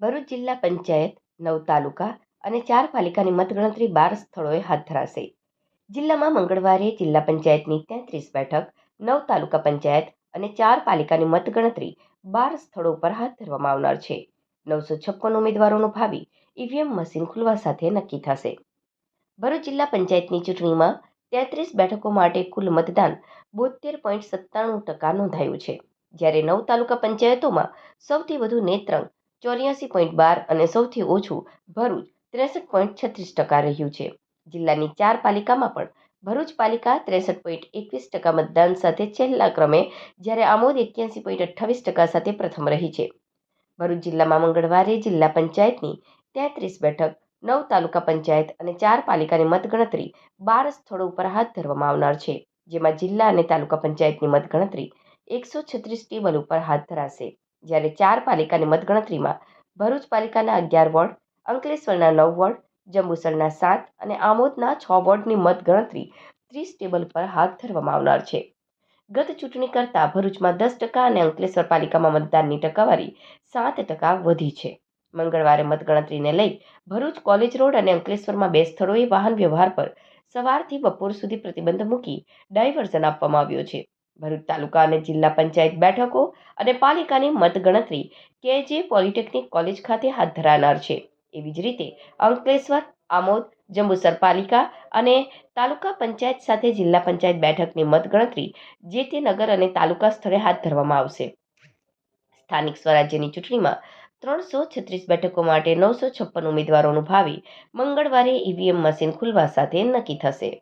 ભરૂચ જિલ્લા પંચાયત 9 તાલુકા અને 4 પાલિકાની મતગણતરી 12 સ્થળોએ હાથ ધરાશે. જિલ્લામાં મંગળવારે જિલ્લા પંચાયતની 33 બેઠક, 9 તાલુકા પંચાયત અને 4 પાલિકાની મતગણતરી 12 સ્થળો પર હાથ ધરવામાં આવનાર છે. 956 ઉમેદવારોનું ભાવિ ઈવીએમ મશીન ખુલવા સાથે નક્કી થશે. ભરૂચ જિલ્લા પંચાયતની ચૂંટણીમાં 33 બેઠકો માટે કુલ મતદાન 72.97% નોંધાયું છે, જ્યારે 9 તાલુકા પંચાયતોમાં સૌથી વધુ નેત્રંગ 84.12 અને સૌથી ઓછું ભરૂચ 63.36% રહ્યું છે. જિલ્લાની 4 પાલિકામાં પણ ભરૂચ પાલિકા 63.21% મતદાન સાથે છેલ્લા ક્રમે, જ્યારે આમોદ 81.28% સાથે પ્રથમ રહી છે. ભરૂચ જિલ્લામાં મંગળવારે જિલ્લા પંચાયતની 33 બેઠક, 9 તાલુકા પંચાયત અને 4 પાલિકાની મતગણતરી 12 સ્થળો ઉપર હાથ ધરવામાં આવનાર છે, જેમાં જિલ્લા અને તાલુકા પંચાયતની મતગણતરી 136 ટેબલ ઉપર હાથ ધરાશે, જ્યારે 4 પાલિકાની મતગણતરીમાં ભરૂચ પાલિકાના 11 વોર્ડ, અંકલેશ્વરના 9 વોર્ડ, જંબુસરના 7 અને આમોદના 6 વોર્ડની મતગણતરી 30 ટેબલ પર હાથ ધરવામાં આવનાર છે. ગત ચૂંટણી કરતાં ભરૂચમાં 10% અને અંકલેશ્વર પાલિકામાં મતદાનની ટકાવારી 7% વધી છે. મંગળવારે મતગણતરીને લઈ ભરૂચ કોલેજ રોડ અને અંકલેશ્વરમાં 2 સ્થળોએ વાહન વ્યવહાર પર સવારથી બપોર સુધી પ્રતિબંધ મૂકી ડાયવર્ઝન આપવામાં આવ્યો છે. ભરૂચ તાલુકા અને જિલ્લા પંચાયત બેઠકો અને પાલિકાની મતગણતરી કેજે પોલિટેકનિક કોલેજ ખાતે હાથ ધરાનાર છે. એવી જ રીતે અંકલેશ્વર, આમોદ, જંબુસર પાલિકા અને તાલુકા પંચાયત સાથે જિલ્લા પંચાયત બેઠકની મતગણતરી જે તે નગર અને તાલુકા સ્થળે હાથ ધરવામાં આવશે. સ્થાનિક સ્વરાજ્યની ચૂંટણીમાં 336 બેઠકો માટે 956 ઉમેદવારોનું ભાવિ મંગળવારે ઈવીએમ મશીન ખુલવા સાથે નક્કી થશે.